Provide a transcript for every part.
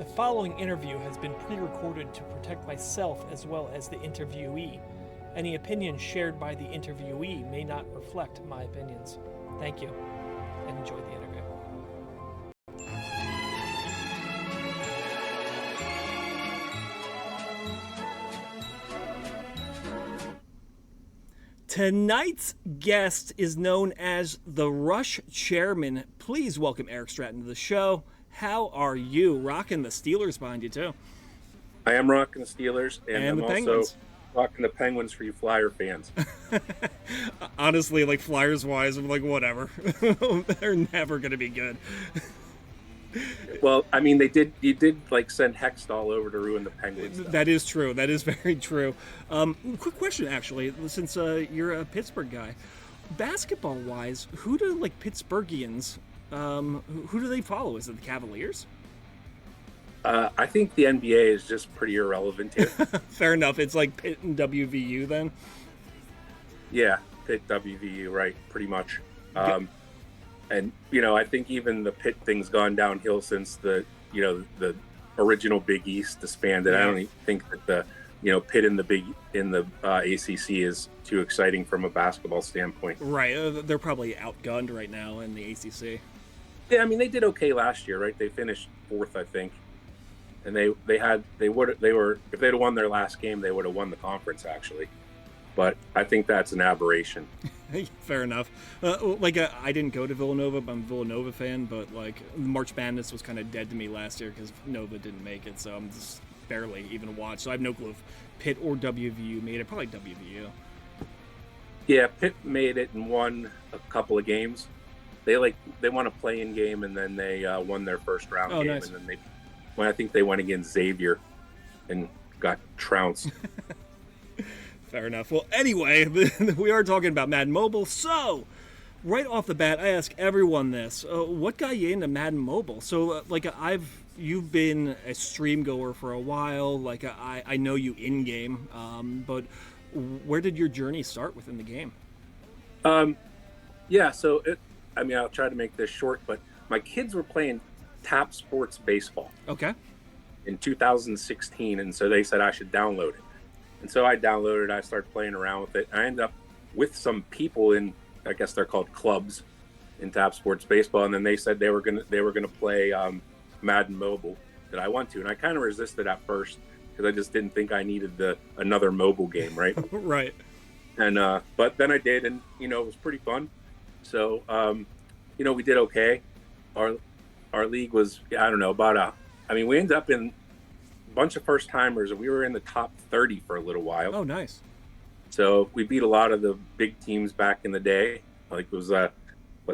The following interview has been pre-recorded to protect myself as well as the interviewee. Any opinions shared by the interviewee may not reflect my opinions. Thank you, and enjoy the interview. Tonight's guest is known as the Rush Chairman. Please welcome Eric Stratton to the show. How are you? Rocking the Steelers behind you, too. I am rocking the Steelers, and I'm the also Penguins. rocking the Penguins for you Flyer fans. Honestly, like Flyers-wise, I'm like, whatever. They're never going to be good. Well, I mean, you did like send Hextall over to ruin the Penguins, though. That is true. That is very true. Quick question, actually, since you're a Pittsburgh guy. Basketball-wise, who do, like, Pittsburghians, who do they follow? Is it the Cavaliers? I think the NBA is just pretty irrelevant here. Fair enough. It's like Pitt and WVU then? Yeah, Pitt, WVU, right, pretty much. And, I think even the Pitt thing's gone downhill since the original Big East disbanded. Yeah. I don't even think that the Pitt in the ACC is too exciting from a basketball standpoint. Right. They're probably outgunned right now in the ACC. Yeah, I mean, they did okay last year, right? They finished fourth, I think. And if they'd have won their last game, they would have won the conference, actually. But I think that's an aberration. Fair enough. I didn't go to Villanova, but I'm a Villanova fan. But like March Madness was kind of dead to me last year because Nova didn't make it, so I'm just barely even watched. So I have no clue if Pitt or WVU made it. Probably WVU. Yeah, Pitt made it and won a couple of games. They won a play-in game and then they won their first round game. Nice. And then I think they went against Xavier and got trounced. Fair enough. Well, anyway, we are talking about Madden Mobile. So, right off the bat, I ask everyone this: what got you into Madden Mobile? So, you've been a stream goer for a while. I know you in game, but where did your journey start within the game? Yeah. So I'll try to make this short, but my kids were playing Tap Sports Baseball. Okay. In 2016, and so they said I should download it. And so I downloaded it. I started playing around with it. I ended up with some people in, I guess they're called clubs, in Tap Sports Baseball, and then they said they were gonna play Madden Mobile that I want to, and I kind of resisted at first because I just didn't think I needed another mobile game, right? Right. And but then I did, and it was pretty fun. So we did okay. Our league was we ended up in bunch of first timers, and we were in the top 30 for a little while. Oh, nice. So we beat a lot of the big teams back in the day. Like it was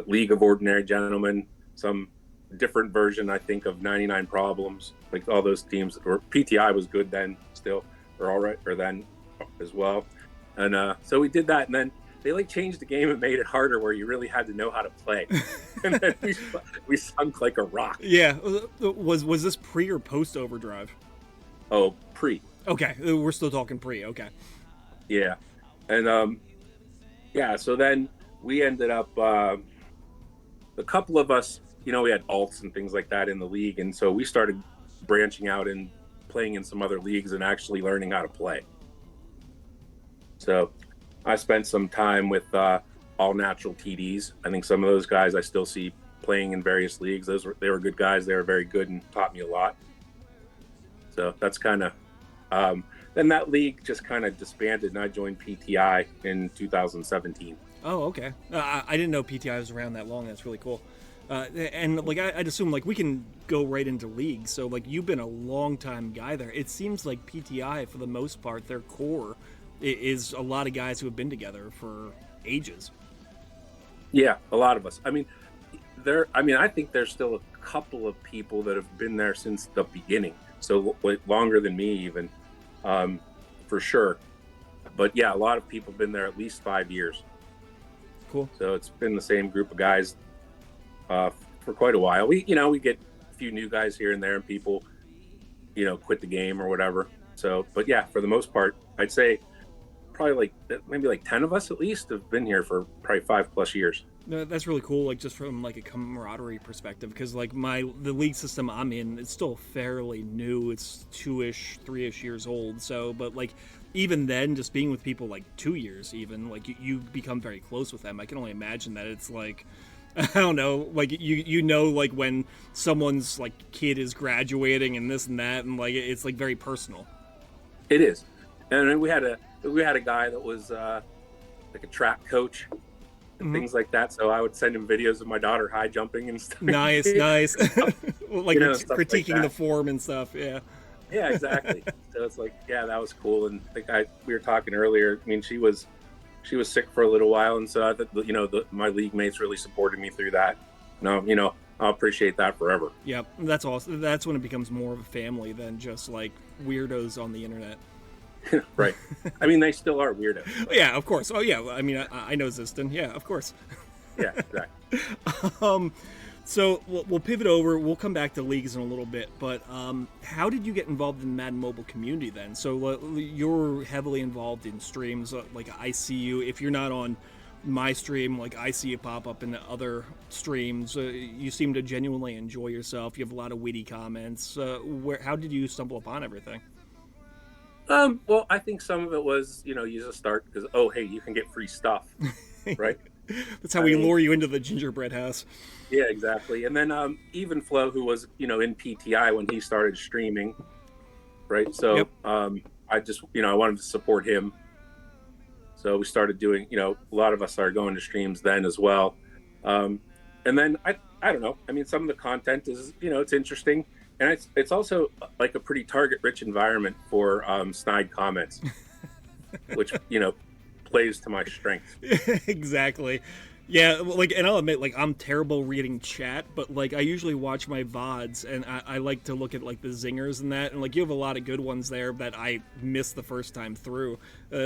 League of Ordinary Gentlemen, some different version, I think, of 99 Problems. Like all those teams, or PTI was good then, still, or all right, or then as well. And so we did that, and then they changed the game and made it harder, where you really had to know how to play. And then we sunk like a rock. Yeah. Was this pre or post Overdrive? Oh, pre. Okay, we're still talking pre. Okay. Yeah, and so then we ended up a couple of us. We had alts and things like that in the league, and so we started branching out and playing in some other leagues and actually learning how to play. So I spent some time with All Natural TDs. I think some of those guys I still see playing in various leagues. They were good guys. They were very good and taught me a lot. So that's kind of, then that league just kind of disbanded, and I joined PTI in 2017. Oh, okay. I didn't know PTI was around that long. That's really cool. And I'd assume we can go right into leagues. So you've been a long time guy there. It seems like PTI, for the most part, their core is a lot of guys who have been together for ages. Yeah, a lot of us. I think there's still a couple of people that have been there since the beginning. So longer than me even, for sure. But yeah, a lot of people have been there at least 5 years. Cool. So it's been the same group of guys for quite a while. We get a few new guys here and there, and people, quit the game or whatever. So, but yeah, for the most part, I'd say probably maybe 10 of us at least have been here for probably 5+ years. No, that's really cool, like just from like a camaraderie perspective, because like the league system I'm in, it's still fairly new. It's 2-ish, 3-ish years old. So, but like even then, just being with people like 2 years, even like you become very close with them. I can only imagine that it's like, I don't know, like you know, like when someone's like kid is graduating and this and that, and like it's like very personal. It is, and then we had a guy that was like a track coach and things like that. So I would send him videos of my daughter high jumping and stuff. Nice. Like critiquing like the form and stuff. Yeah. Yeah, exactly. So it's like, yeah, that was cool. And we were talking earlier. I mean, she was sick for a little while, and so I thought, my league mates really supported me through that. No, I'll appreciate that forever. Yep, that's awesome. That's when it becomes more of a family than just like weirdos on the internet. Right. I mean, they still are weirdos. Yeah, of course. Oh, yeah. I mean, I know Ziston. Yeah, of course. Yeah, exactly. So we'll pivot over. We'll come back to leagues in a little bit. But how did you get involved in the Madden Mobile community then? So you're heavily involved in streams. Like I see you. If you're not on my stream, like I see you pop up in the other streams. You seem to genuinely enjoy yourself. You have a lot of witty comments. How did you stumble upon everything? Well, I think some of it was, you just start because, oh, hey, you can get free stuff, right? That's how we lure you into the gingerbread house. Yeah, exactly. And then even Flo, who was, in PTI when he started streaming, right? So yep. I just, I wanted to support him. So we started doing, a lot of us started going to streams then as well. And then I don't know. I mean, some of the content is, it's interesting. And it's also like a pretty target-rich environment for snide comments, which, plays to my strength. Exactly. Yeah, like, and I'll admit, like, I'm terrible reading chat, but, like, I usually watch my VODs, and I like to look at, like, the zingers and that, and, like, you have a lot of good ones there that I missed the first time through.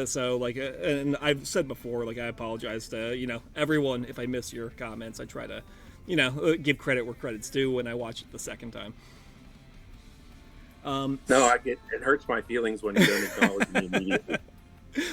So, like, and I've said before, like, I apologize to, everyone if I miss your comments. I try to, give credit where credit's due when I watch it the second time. No, it hurts my feelings when you don't acknowledge me immediately.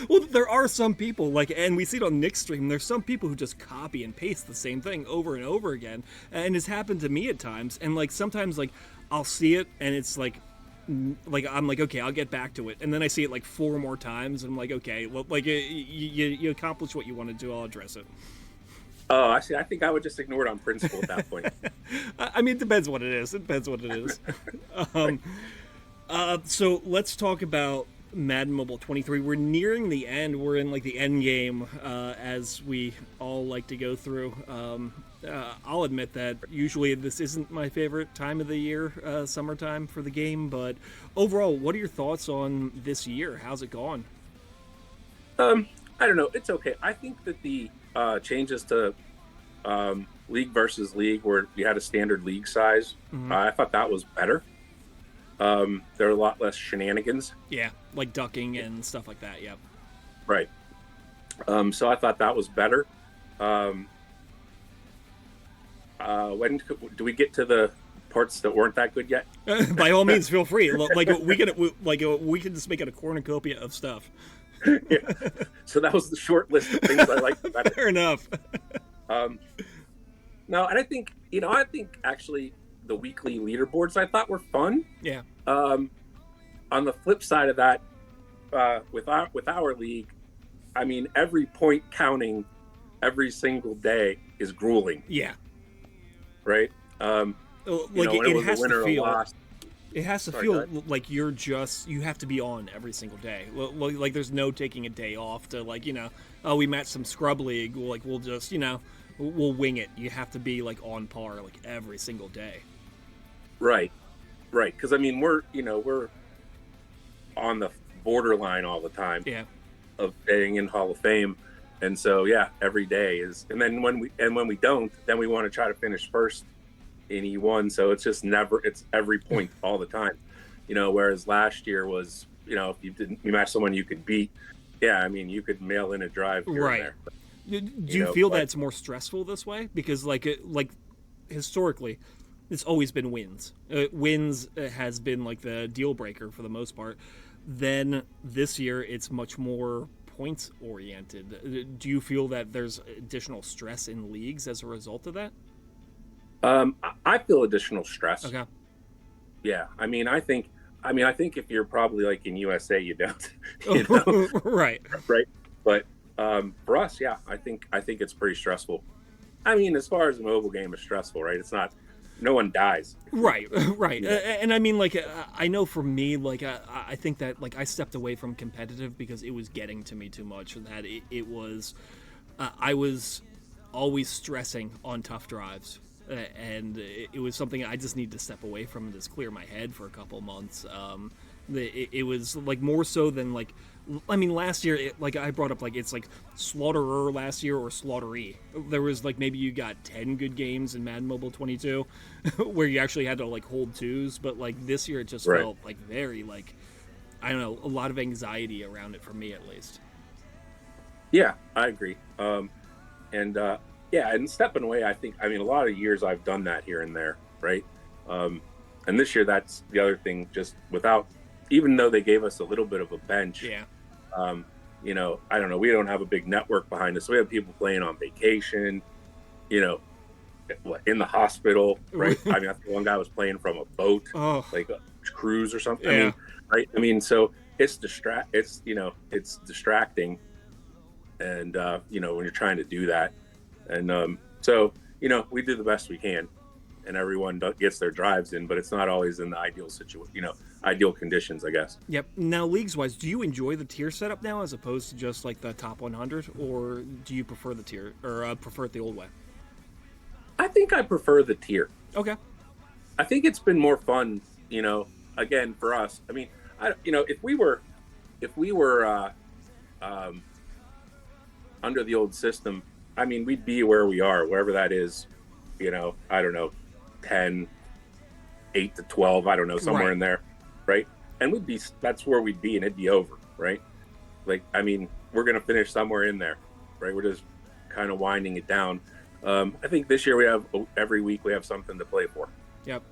Well, there are some people, like, and we see it on Nick's stream, there's some people who just copy and paste the same thing over and over again, and it's happened to me at times, and, like, sometimes, like, I'll see it, and it's, like, I'm like, okay, I'll get back to it, and then I see it, like, 4 more times, and I'm like, okay, well, like, you accomplish what you want to do, I'll address it. Oh, I see. I think I would just ignore it on principle at that point. I mean, it depends what it is. So let's talk about Madden Mobile 23. We're nearing the end. We're in like the end game, as we all like to go through. I'll admit that usually this isn't my favorite time of the year, summertime for the game. But overall, what are your thoughts on this year? How's it gone? I don't know. It's okay. I think that the changes to league versus league, where you had a standard league size, I thought that was better. There are a lot less shenanigans. Yeah, like ducking and stuff like that. Yeah. Right. So I thought that was better. When do we get to the parts that weren't that good yet? By all means, feel free. Like we can just make it a cornucopia of stuff. Yeah. So that was the short list of things I liked better. Fair enough. No, and I think actually the weekly leaderboards I thought were fun. Yeah. On the flip side of that, with our league, I mean, every point counting every single day is grueling. Yeah. Right. Like it has to feel. It has to feel like you have to be on every single day. Like there's no taking a day off to we matched some scrub league. We'll just, we'll wing it. You have to be like on par like every single day. Right. Because I mean, we're on the borderline all the time. Yeah. Of staying in Hall of Fame. And so, yeah, every day is, and then when we don't, then we want to try to finish first in E1, so it's every point all the time, whereas last year was, if you match someone you could beat, yeah, I mean, you could mail in a drive here right. and there. Do you feel that it's more stressful this way? Because like historically, it's always been wins. Wins has been like the deal breaker for the most part. Then this year, it's much more points oriented. Do you feel that there's additional stress in leagues as a result of that? I feel additional stress. Okay. Yeah, I think if you're probably like in USA, you don't, you know, Right. right? But for us, yeah, I think it's pretty stressful. I mean, as far as a mobile game is stressful, right? It's not. No one dies. Right, right. You know, And I mean, like, I know for me, like, I think that, like, I stepped away from competitive because it was getting to me too much. That it was, I was always stressing on tough drives. And it was something I just need to step away from and just clear my head for a couple months. It was like more so than like, I mean, last year, like I brought up, like it's like Slaughterer last year or Slaughtery. There was like maybe you got 10 good games in Madden Mobile 22 where you actually had to like hold twos, but like this year it just right? felt like very like, I don't know, a lot of anxiety around it for me at least. Yeah, I agree. And yeah, and stepping away, I mean, a lot of years I've done that here and there, right? And this year, that's the other thing. Just without, even though they gave us a little bit of a bench, Yeah. um, I don't know. We don't have a big network behind us. So we have people playing on vacation, you know, in the hospital, right? I mean, I think one guy was playing from a boat, Oh, like a cruise or something. I yeah. mean, right? I mean, so it's distracting, and when you're trying to do that, and so we do the best we can, and everyone gets their drives in, but it's not always in the ideal situation, ideal conditions, I guess. Yep. Now, leagues-wise, do you enjoy the tier setup now as opposed to just like the top 100, or do you prefer the tier, or prefer it the old way? I think I prefer the tier. Okay. I think it's been more fun, again for us. I mean, if we were under the old system, I mean, we'd be where we are, wherever that is, I don't know, 10, 8 to 12, I don't know, somewhere Right. in there, right? And that's where we'd be, and it'd be over, right? Like, I mean, we're going to finish somewhere in there, right? We're just kind of winding it down. I think this year every week we have something to play for. Yep.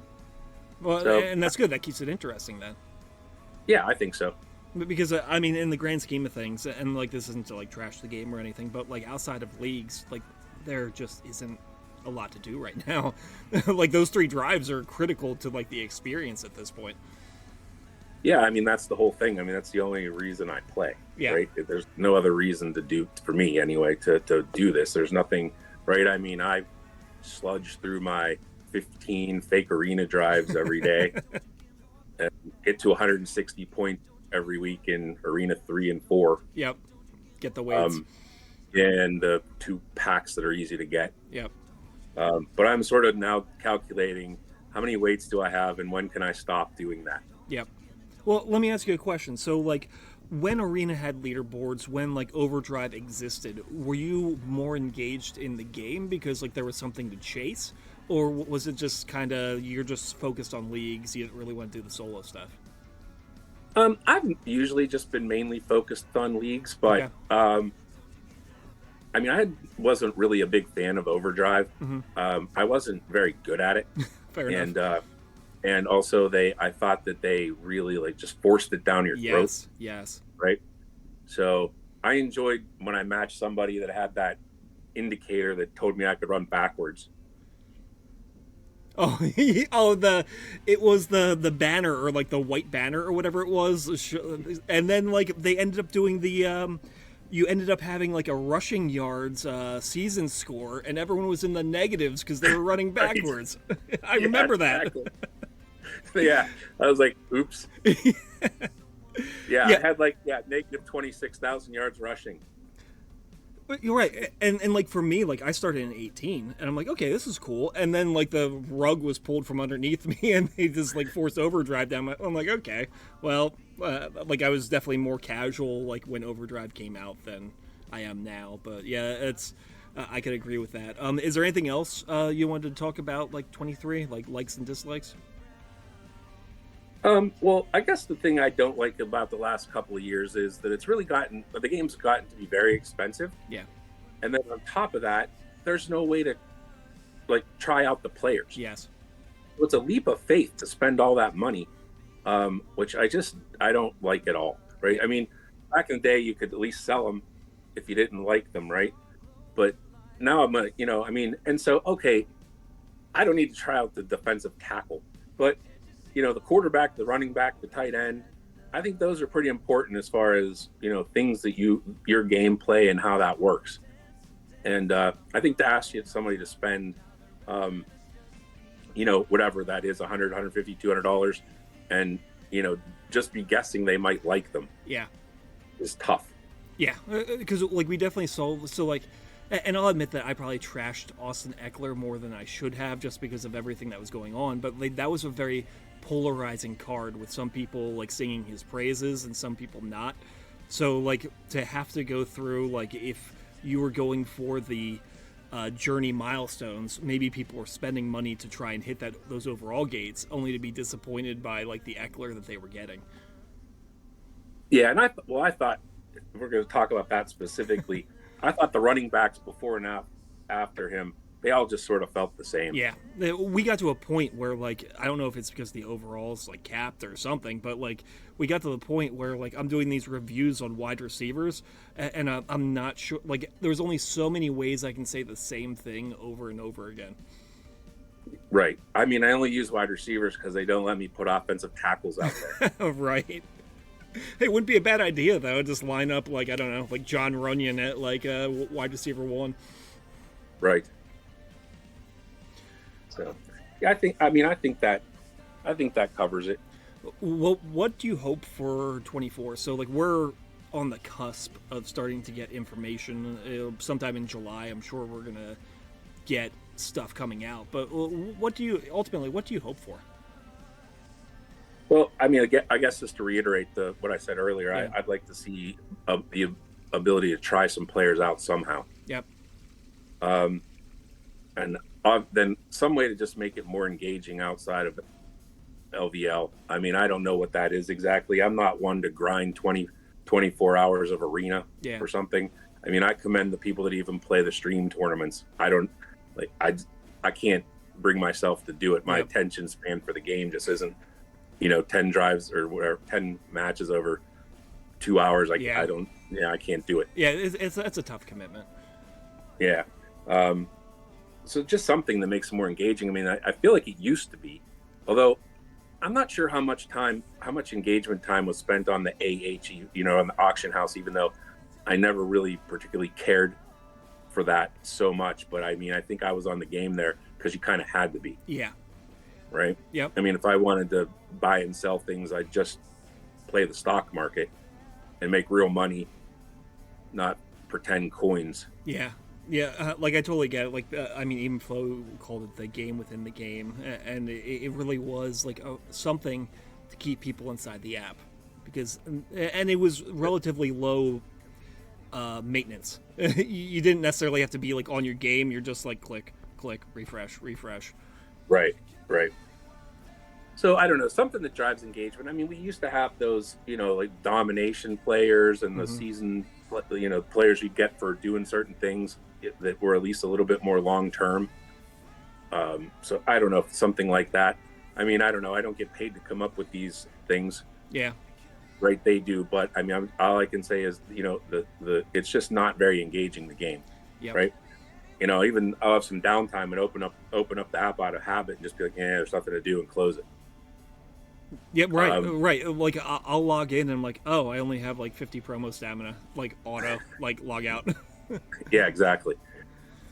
Well, So, and that's good. That keeps it interesting then. yeah, I think so. Because I mean, in the grand scheme of things, and like this isn't to like trash the game or anything, but like outside of leagues, like there just isn't a lot to do right now. Like those 3 drives are critical to like the experience at this point. Yeah, I mean, that's the whole thing. I mean, that's the only reason I play, Yeah. right? There's no other reason to do, for me anyway, to do this. There's nothing, right? I mean, I sludge through my 15 fake arena drives every day and get to 160 points every week in arena 3 and 4. Yep. Get the weights. And the 2 packs that are easy to get. Yep. But I'm sort of now calculating how many weights do I have and when can I stop doing that? Yep. Well, let me ask you a question. So, like, when Arena had leaderboards, when like Overdrive existed, were you more engaged in the game because like there was something to chase, or was it just kind of you're just focused on leagues? You didn't really want to do the solo stuff. I've usually just been mainly focused on leagues, but Okay. I mean, I wasn't really a big fan of Overdrive. I wasn't very good at it, Fair enough. and also I thought that they really like just forced it down your throat, Yes. Yes. right? So I enjoyed when I matched somebody that had that indicator that told me I could run backwards. Oh, it was the banner or like the white banner or whatever it was, and then like they ended up doing the you ended up having like a rushing yards season score, and everyone was in the negatives because they were running Right. backwards. I remember that. Exactly. Yeah, I was like, oops. Yeah, Yeah. I had like negative 26,000 yards rushing. But you're right, and like for me, like I started in 18, and I'm like, okay, this is cool. And then like the rug was pulled from underneath me, and they just like forced Overdrive down. I'm like, okay, well, like I was definitely more casual like when Overdrive came out than I am now. But yeah, it's I could agree with that. Is there anything else you wanted to talk about, like 23, like likes and dislikes? Well, I guess the thing I don't like about the last couple of years is that the game's gotten to be very expensive. Yeah. And then on top of that, there's no way to like try out the players. Yes. So it's a leap of faith to spend all that money, which I don't like at all. Right. I mean, back in the day, you could at least sell them if you didn't like them, right? But now I mean, and so, okay, I don't need to try out the defensive tackle, but, the quarterback, the running back, the tight end, I think those are pretty important as far as, things that your gameplay and how that works. And I think to ask somebody to spend, whatever that is, 100, 150, $200, and, just be guessing they might like them. Yeah. Is tough. Yeah, because like we definitely saw, so like, and I'll admit that I probably trashed Austin Eckler more than I should have just because of everything that was going on, but like, that was a very polarizing card with some people like singing his praises and some people not. So like to have to go through, like if you were going for the journey milestones, maybe people were spending money to try and hit those overall gates, only to be disappointed by like the Eckler that they were getting. Yeah, and I thought, if we're going to talk about that specifically, I thought the running backs before and after him, they all just sort of felt the same. Yeah, we got to a point where, like, I don't know if it's because the overalls like capped or something, but like we got to the point where like I'm doing these reviews on wide receivers, and I'm not sure. Like, there's only so many ways I can say the same thing over and over again. Right. I mean, I only use wide receivers because they don't let me put offensive tackles out there. Right. It wouldn't be a bad idea though. Just line up like, I don't know, like John Runyon at like wide receiver 1. Right. So, yeah, I think that covers it. Well, what do you hope for 24? So like we're on the cusp of starting to get information. Sometime in July, I'm sure we're gonna get stuff coming out. But what do you hope for? Well, I mean, I guess just to reiterate what I said earlier, yeah. I'd like to see the ability to try some players out somehow. Yep. And then some way to just make it more engaging outside of LVL. I mean, I don't know what that is exactly. I'm not one to grind 24 hours of arena or something. I mean, I commend the people that even play the stream tournaments. I don't like. I can't bring myself to do it. My attention span for the game just isn't. 10 drives or whatever, 10 matches over 2 hours. I can't do it. Yeah, that's a tough commitment. Yeah. So just something that makes it more engaging. I mean, I feel like it used to be, although I'm not sure how much engagement time was spent on the AH, on the auction house, even though I never really particularly cared for that so much. But I mean, I think I was on the game there because you kind of had to be. Yeah. Right? Yep. I mean, if I wanted to buy and sell things, I'd just play the stock market and make real money, not pretend coins. Yeah. Yeah, like I totally get it. Like, I mean, even Flo called it the game within the game, and it really was like something to keep people inside the app, because and it was relatively low maintenance. You didn't necessarily have to be like on your game. You're just like click, refresh. Right. So I don't know, something that drives engagement. I mean, we used to have those, like domination players and the season, players you get for doing certain things that were at least a little bit more long term. So I don't know if something like that. I mean, I don't know. I don't get paid to come up with these things. Yeah. Right. They do, but I mean, all I can say is, it's just not very engaging, the game. Yep. Right. Even I'll have some downtime and open up the app out of habit and just be like, there's nothing to do, and close it. Yeah, right. Like I'll log in and I'm like, oh, I only have like 50 promo stamina, like auto, like log out. Yeah, exactly.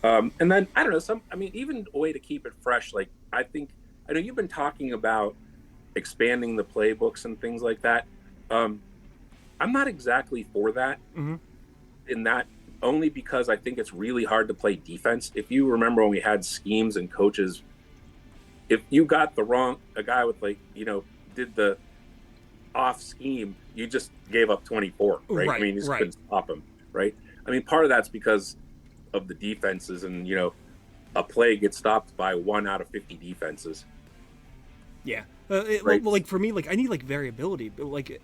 And then I don't know, even a way to keep it fresh. Like I know you've been talking about expanding the playbooks and things like that. I'm not exactly for that. Mm-hmm. In that, only because I think it's really hard to play defense. If you remember when we had schemes and coaches, if you got a guy with did the off scheme, you just gave up 24, right? I mean, you just couldn't stop him, right? I mean, part of that's because of the defenses, and a play gets stopped by 1 out of 50 defenses. Yeah, like for me, like I need like variability, but like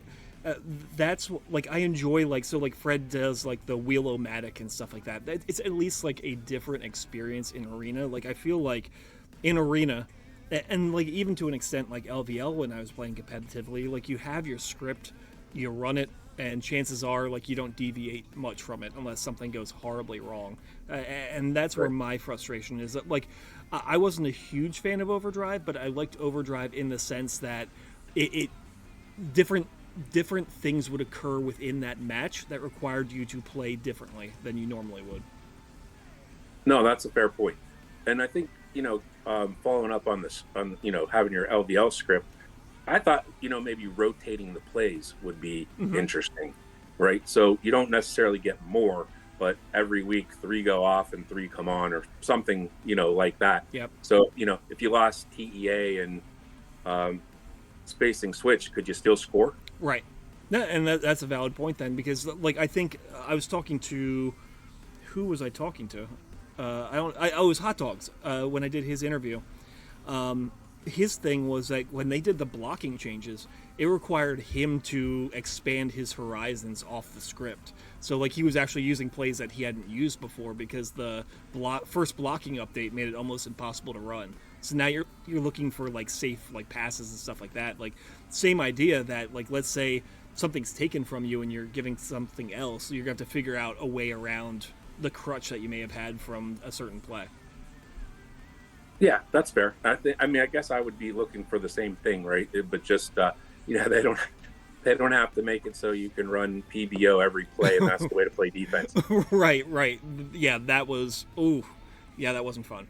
that's like I enjoy like Fred does like the wheel-o-matic and stuff like that. It's at least like a different experience in arena. Like I feel like in arena. And like even to an extent like LVL when I was playing competitively, like you have your script, you run it, and chances are like you don't deviate much from it unless something goes horribly wrong. And that's where my frustration is. That, like, I wasn't a huge fan of Overdrive, but I liked Overdrive in the sense that it different things would occur within that match that required you to play differently than you normally would. No, that's a fair point. And I think, following up on this, having your LVL script, I thought, maybe rotating the plays would be interesting, right? So you don't necessarily get more, but every week 3 go off and 3 come on or something, like that. Yep. So, if you lost TEA and spacing switch, could you still score? Right. No, and that's a valid point then, because like I think I was talking to, who was I talking to? It was Hot Dogs when I did his interview. His thing was that when they did the blocking changes, it required him to expand his horizons off the script. So like he was actually using plays that he hadn't used before because the first blocking update made it almost impossible to run. So now you're looking for like safe like passes and stuff like that. Like same idea that like let's say something's taken from you and you're giving something else, you're going to have to figure out a way around the crutch that you may have had from a certain play. Yeah, that's fair. I guess I would be looking for the same thing, right? But just they don't have to make it so you can run PBO every play, and that's the way to play defense. Right. Yeah, that wasn't fun.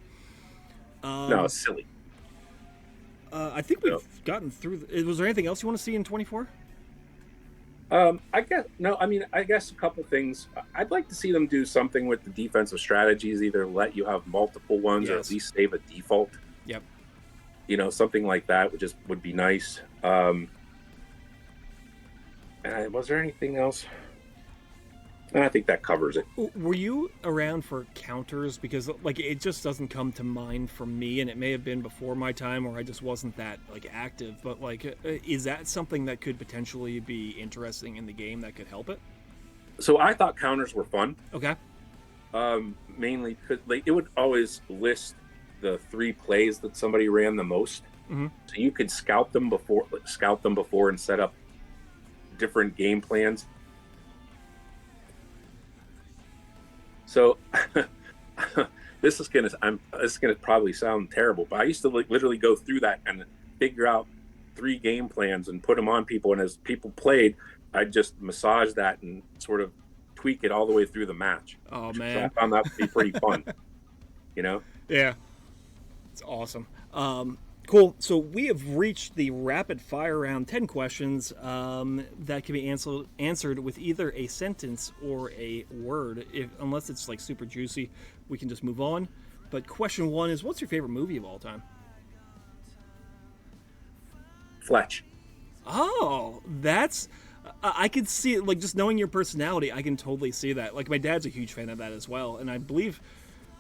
No, it's silly. I think we've gotten through. Was there anything else you want to see in 24? I guess a couple things. I'd like to see them do something with the defensive strategies, either let you have multiple ones or at least save a default. Yep. Something like that would be nice. Was there anything else? I think that covers it. Were you around for counters? Because like it just doesn't come to mind for me, and it may have been before my time, or I just wasn't that like active. But like, is that something that could potentially be interesting in the game that could help it? So I thought counters were fun. Okay. Mainly because it would always list the 3 plays that somebody ran the most, so you could scout them before and set up different game plans. So this is gonna probably sound terrible, but I used to literally go through that and figure out 3 game plans and put them on people, and as people played, I'd just massage that and sort of tweak it all the way through the match. Oh man, so I found that to be pretty fun. Yeah, it's awesome. Cool. So we have reached the rapid fire round. 10 questions that can be answered with either a sentence or a word. Unless it's like super juicy, we can just move on. But question 1 is, what's your favorite movie of all time? Fletch. Oh, that's... I could see it, like, just knowing your personality, I can totally see that. Like, my dad's a huge fan of that as well, and I believe...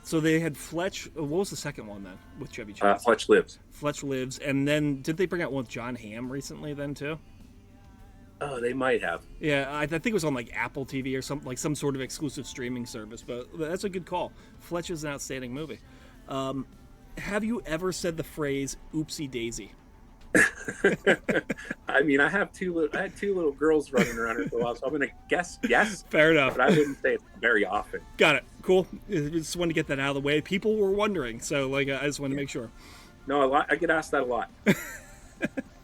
So they had Fletch. What was the second one then with Chevy Chase? Fletch Lives. Fletch Lives, and then did they bring out one with John Hamm recently then too? Oh, they might have. Yeah, I think it was on like Apple TV or something, like some sort of exclusive streaming service. But that's a good call. Fletch is an outstanding movie. Have you ever said the phrase "oopsie daisy"? I had 2 little girls running around for a while, so I'm gonna guess yes. Fair enough. But I wouldn't say it very often. Got it. Cool. Just wanted to get that out of the way. People were wondering, so like I just wanted to make sure. No, I get asked that a lot.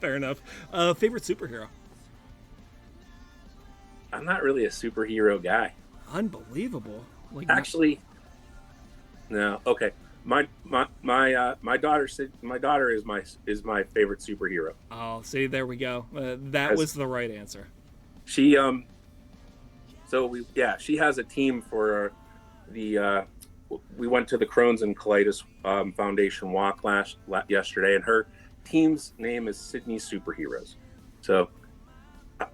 Fair enough. Favorite superhero? I'm not really a superhero guy. Unbelievable. Like actually, no. Okay. My daughter is my favorite superhero. Oh, see, there we go. That was the right answer. She she has a team for the we went to the Crohn's and Colitis Foundation walk yesterday, and her team's name is Sydney Superheroes. So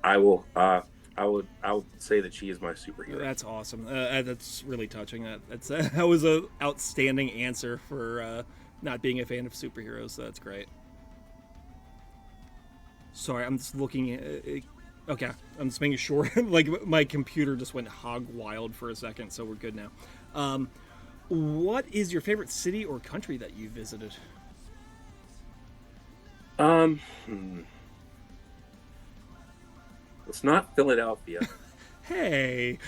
I will say that she is my superhero. That's awesome. That's really touching. That was an outstanding answer for not being a fan of superheroes. So that's great. Sorry, I'm just looking at. Okay, I'm just making sure. Like my computer just went hog wild for a second, so we're good now. What is your favorite city or country that you visited? It's not Philadelphia. Hey.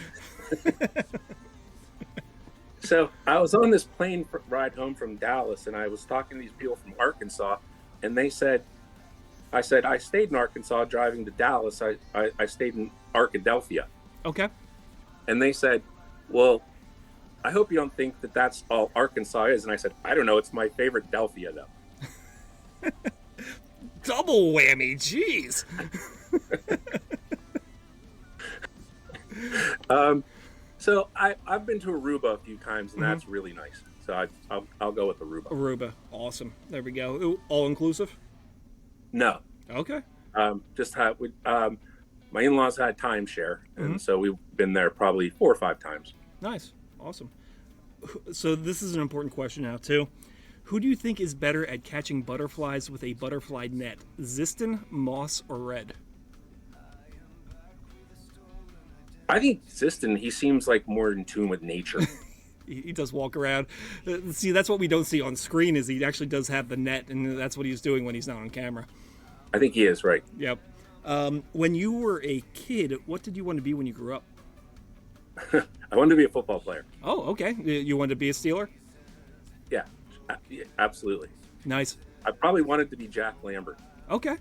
So I was on this plane ride home from Dallas, and I was talking to these people from Arkansas, and they said, I said, I stayed in Arkansas driving to Dallas. I stayed in Arkadelphia. Okay. And they said, well, I hope you don't think that that's all Arkansas is. And I said, I don't know. It's my favorite Delphia, though. Double whammy. Jeez. So I've been to Aruba a few times, and that's really nice. So I'll go with Aruba. Aruba. Awesome. There we go. All inclusive? No. Okay. Just had my in-laws had timeshare, and so we've been there probably 4 or 5 times. Nice. Awesome. So this is an important question now, too. Who do you think is better at catching butterflies with a butterfly net? Ziston, Moss, or Red? I think Ziston, he seems like more in tune with nature. He does walk around. See, that's what we don't see on screen is he actually does have the net, and that's what he's doing when he's not on camera. I think he is, right. Yep. When you were a kid, what did you want to be when you grew up? I wanted to be a football player. Oh, okay. You wanted to be a Steeler? Yeah, absolutely. Nice. I probably wanted to be Jack Lambert. Okay.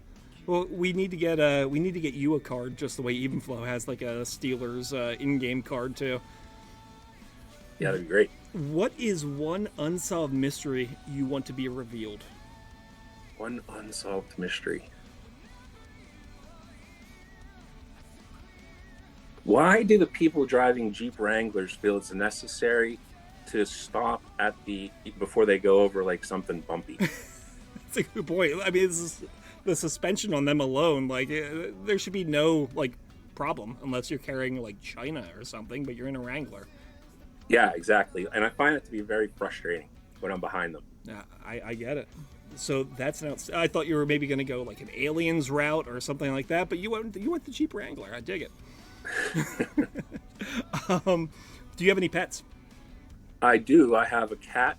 Well, we need to get you a card, just the way Evenflow has like a Steelers in-game card too. Yeah, that'd be great. What is one unsolved mystery you want to be revealed? One unsolved mystery. Why do the people driving Jeep Wranglers feel it's necessary to stop at before they go over like something bumpy? That's a good point. I mean, the suspension on them alone, like there should be no like problem unless you're carrying like China or something, but you're in a Wrangler. Yeah, exactly. And I find it to be very frustrating when I'm behind them. Yeah, I get it. So that's I thought you were maybe going to go like an Aliens route or something like that, but you went the Jeep Wrangler. I dig it. Do you have any pets? I do. I have a cat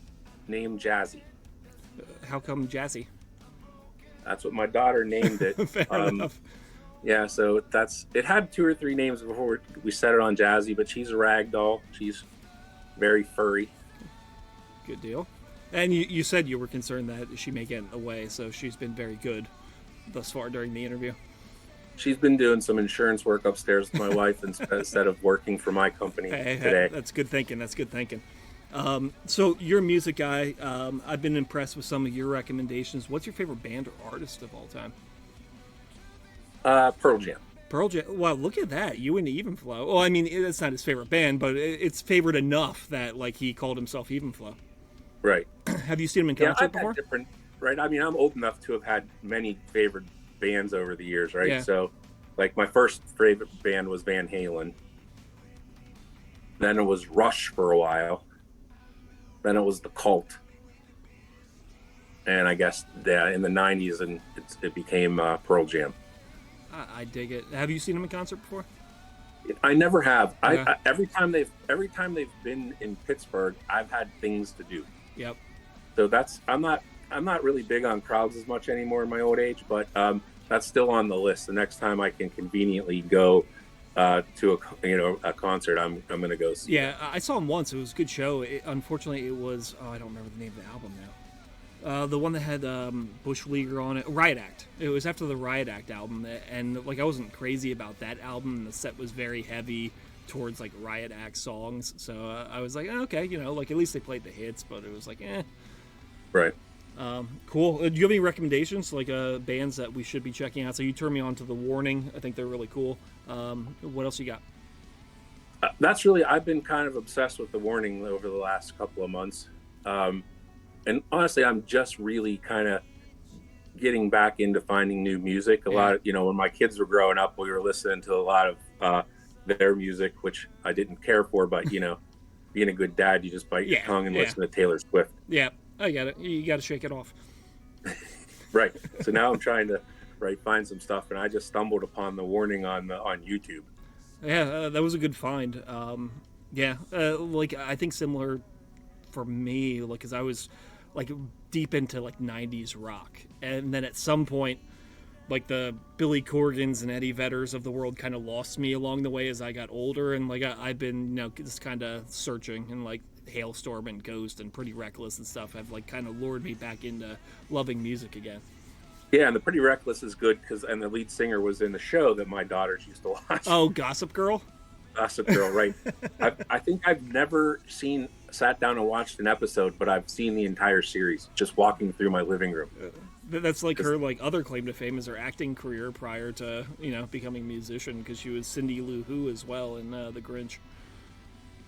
named Jazzy. How come Jazzy? That's what my daughter named it. Fair enough. Yeah, so it had 2 or 3 names before we set it on Jazzy, but she's a ragdoll. She's very furry. Good deal. And you said you were concerned that she may get away, so she's been very good thus far during the interview. She's been doing some insurance work upstairs with my wife instead of working for my company today. That's good thinking. That's good thinking. So you're a music guy. I've been impressed with some of your recommendations. What's your favorite band or artist of all time? Pearl Jam. Pearl Jam. Wow, look at that. You and Evenflow. Well, I mean, it's not his favorite band, but it's favored enough that like he called himself Evenflow. Right. Have you seen him in concert before? Right. I mean, I'm old enough to have had many favorite bands over the years, right? Yeah. So, like, my first favorite band was Van Halen. Then it was Rush for a while. Then it was The Cult. And I guess in the 90s, and it became Pearl Jam. I dig it. Have you seen him in concert before? I never have. Yeah. Every time they've been in Pittsburgh, I've had things to do. Yep. So I'm not really big on crowds as much anymore in my old age, but that's still on the list. The next time I can conveniently go to a concert, I'm going to go see. Yeah, I saw him once. It was a good show. Unfortunately, it was I don't remember the name of the album now. The one that had Bush Leaguer on it, Riot Act. It was after the Riot Act album, and like I wasn't crazy about that album. The set was very heavy towards like Riot Act songs, so I was like, okay, like at least they played the hits, but it was like, Right. Cool. Do you have any recommendations, like bands that we should be checking out? So you turned me on to The Warning. I think they're really cool. What else you got? I've been kind of obsessed with The Warning over the last couple of months. And honestly, I'm just really kind of getting back into finding new music. A lot of, when my kids were growing up, we were listening to a lot of their music, which I didn't care for, but, being a good dad, you just bite your tongue and listen to Taylor Swift. Yeah, I get it. You got to shake it off. Right. So now I'm trying to find some stuff, and I just stumbled upon The Warning on YouTube. Yeah, that was a good find. Like I think similar for me, like, because I was like deep into like 90s rock, and then at some point like the Billy Corgans and Eddie Vedders of the world kind of lost me along the way as I got older, and like I've been, just kind of searching, and like Hailstorm and Ghost and Pretty Reckless and stuff have like kind of lured me back into loving music again. Yeah, and the Pretty Reckless is good and the lead singer was in the show that my daughters used to watch. Oh, Gossip Girl. Gossip Girl, right? I think I've never sat down and watched an episode, but I've seen the entire series just walking through my living room. That's like her like other claim to fame is her acting career prior to becoming a musician, because she was Cindy Lou Who as well in The Grinch.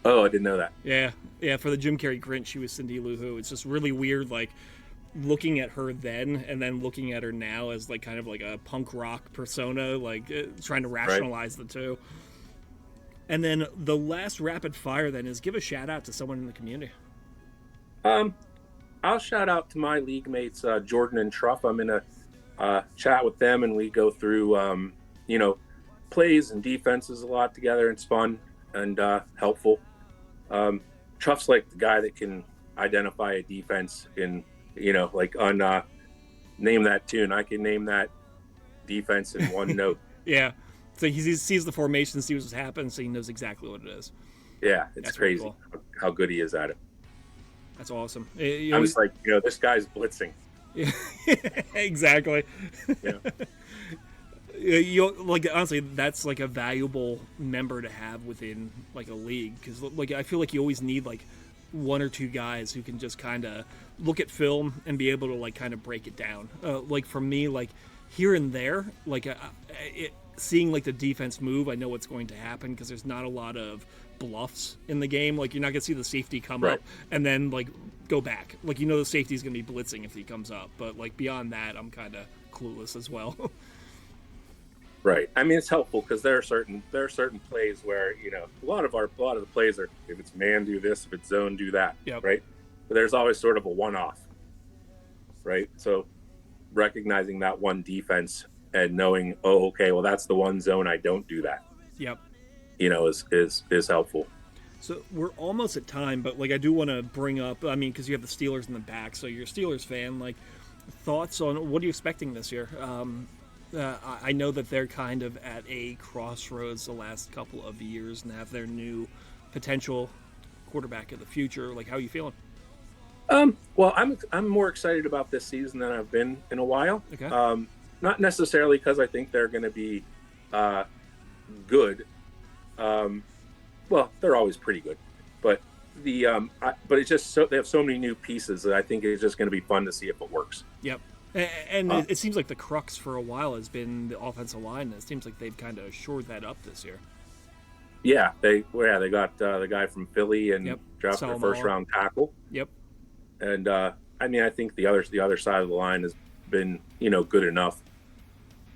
Oh, I didn't know that. Yeah. For the Jim Carrey Grinch, she was Cindy Lou Who. It's just really weird, like looking at her then and then looking at her now as like kind of like a punk rock persona, like trying to rationalize the two. And then the last rapid fire then is give a shout out to someone in the community. I'll shout out to my league mates, Jordan and Truff. I'm in a chat with them, and we go through, plays and defenses a lot together. It's fun and helpful. Truff's like the guy that can identify a defense in, like on Name That Tune. I can name that defense in one note. Yeah. So he sees the formation, sees what's happened, so he knows exactly what it is. Yeah, it's That's crazy cool. how good he is at it. That's awesome. I'm just like, this guy's blitzing. Yeah, exactly. Yeah. Like honestly, that's like a valuable member to have within like a league, because like I feel like you always need like one or two guys who can just kind of look at film and be able to like kind of break it down. Like for me, like here and there, like seeing like the defense move, I know what's going to happen because there's not a lot of bluffs in the game. Like you're not gonna see the safety come up and then like go back. Like the safety's gonna be blitzing if he comes up, but like beyond that, I'm kind of clueless as well. Right. I mean, it's helpful because there are certain plays where a lot of the plays are, if it's man, do this, if it's zone, do that. Yep. Right. But there's always sort of a one-off. Right. So recognizing that one defense and knowing, oh, okay, well, that's the one zone I don't do that. Yep. Is helpful. So we're almost at time, but like I do want to bring up, I mean, because you have the Steelers in the back, so you're a Steelers fan. Like, thoughts on what are you expecting this year? I know that they're kind of at a crossroads the last couple of years and have their new potential quarterback of the future. Like, how are you feeling? Well, I'm more excited about this season than I've been in a while. Okay. Not necessarily because I think they're going to be good. Well, they're always pretty good, but but it's just they have so many new pieces that I think it's just going to be fun to see if it works. Yep. And it seems like the crux for a while has been the offensive line. It seems like they've kind of shored that up this year. Yeah, they got the guy from Philly and drafted their first round tackle. Yep. And I mean, I think the other side of the line has been good enough.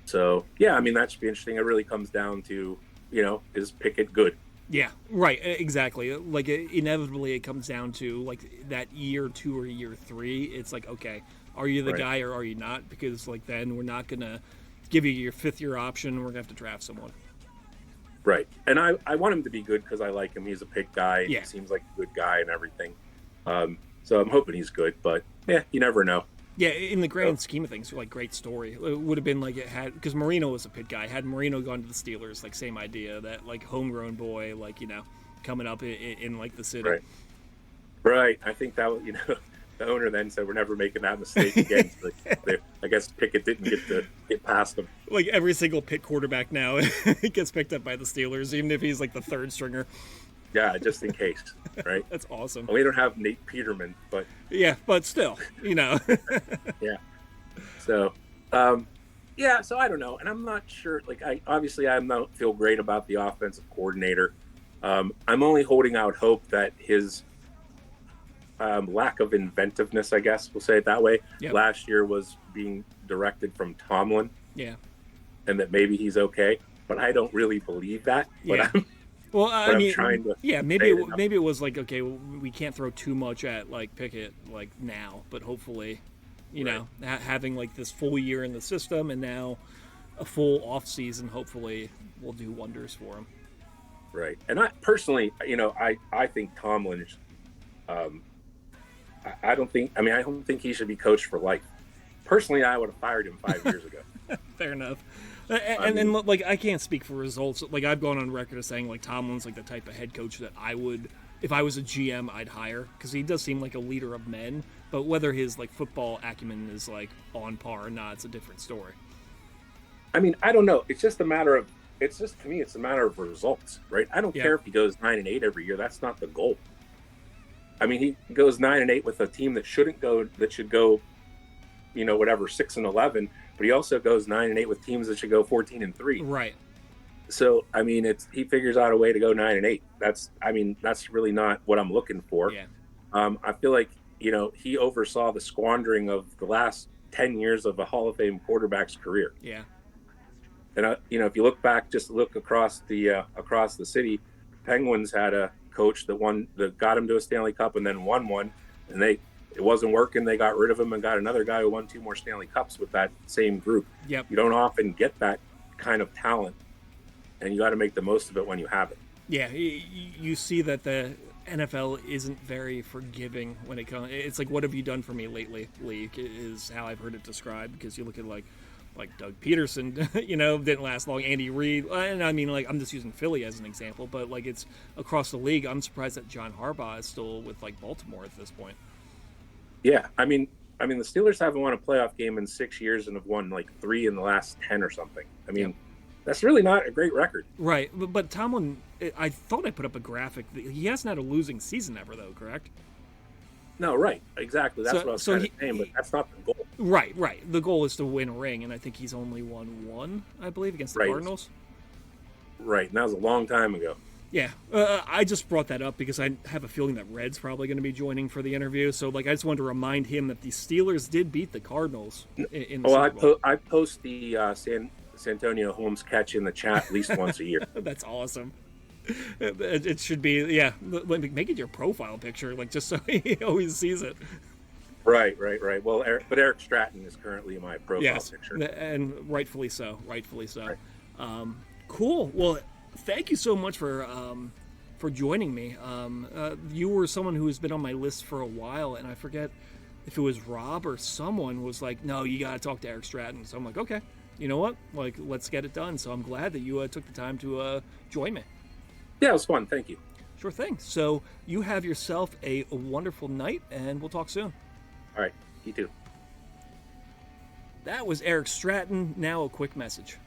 So yeah, I mean that should be interesting. It really comes down to is Pickett good? Yeah, right, exactly. Like inevitably, it comes down to like that year 2 or year 3. It's like, okay, are you the guy or are you not? Because like then we're not gonna give you your 5th year option. We're gonna have to draft someone. Right, and I want him to be good because I like him. He's a pick guy. Yeah. He seems like a good guy and everything. So I'm hoping he's good, but yeah, you never know. Yeah, in the grand scheme of things, like great story. It would have been like it had, because Marino was a Pitt guy. Had Marino gone to the Steelers, like same idea, that like homegrown boy, like coming up in like the city. Right. I think that the owner then said we're never making that mistake again. So I guess Pickett didn't get past them. Like every single Pitt quarterback now gets picked up by the Steelers, even if he's like the 3rd stringer. Yeah, just in case, right? That's awesome. Well, we don't have Nate Peterman, but yeah, but still, Yeah. So, so I don't know, and I'm not sure. Like, I don't feel great about the offensive coordinator. I'm only holding out hope that his lack of inventiveness, I guess we'll say it that way, last year was being directed from Tomlin. Yeah. And that maybe he's okay, but I don't really believe that. Yeah. But well, I mean, trying to maybe it was like, okay, we can't throw too much at like Pickett like now, but hopefully, having like this full year in the system and now a full off season, hopefully will do wonders for him. Right, and I personally, I think Tomlin. I don't think he should be coached for life. Personally, I would have fired him 5 years ago. Fair enough. And like, I can't speak for results. Like, I've gone on record as saying, like, Tomlin's like the type of head coach that I would, if I was a GM, I'd hire, because he does seem like a leader of men. But whether his like football acumen is like on par or not, it's a different story. I mean, I don't know. It's just a matter of, it's just, to me, it's a matter of results, right? I don't care if he goes 9-8 every year. That's not the goal. I mean, he goes 9-8 with a team that should go, you know, whatever, 6-11. But he also goes 9-8 with teams that should go 14-3. Right. So, I mean, he figures out a way to go 9-8. That's really not what I'm looking for. Yeah. I feel like, you know, he oversaw the squandering of the last 10 years of a Hall of Fame quarterback's career. Yeah. And you know, if you look back, just look across the city, Penguins had a coach that got him to a Stanley Cup and then won one, and it wasn't working. They got rid of him and got another guy who won 2 more Stanley Cups with that same group. Yep. You don't often get that kind of talent, and you got to make the most of it when you have it. Yeah, you see that the NFL isn't very forgiving when it comes. It's like, what have you done for me lately, league, is how I've heard it described. Because you look at like Doug Peterson, you know, didn't last long. Andy Reid, and I mean, like, I'm just using Philly as an example, but like, it's across the league. I'm surprised that John Harbaugh is still with like Baltimore at this point. Yeah, I mean, the Steelers haven't won a playoff game in 6 years and have won like 3 in the last 10 or something. I mean, that's really not a great record. Right, but Tomlin, I thought I put up a graphic. He hasn't had a losing season ever, though, correct? No, right, exactly. That's what I was saying, but that's not the goal. Right. The goal is to win a ring, and I think he's only won 1, I believe, against the Cardinals. Right, and that was a long time ago. Yeah, I just brought that up because I have a feeling that Red's probably going to be joining for the interview. So, like, I just wanted to remind him that the Steelers did beat the Cardinals in the Super Bowl. I post the Santonio Holmes catch in the chat at least once a year. That's awesome. It should be, yeah. Make it your profile picture, like, just so he always sees it. Right. Well, Eric Stratton is currently my profile picture, and rightfully so. Right. Cool. Well, thank you so much for joining me. You were someone who has been on my list for a while, and I forget if it was Rob or someone was like, "No, you got to talk to Eric Stratton." So I'm like, "Okay, you know what? Like, let's get it done." So I'm glad that you took the time to join me. Yeah, it was fun. Thank you. Sure thing. So you have yourself a wonderful night, and we'll talk soon. All right. You too. That was Eric Stratton. Now a quick message.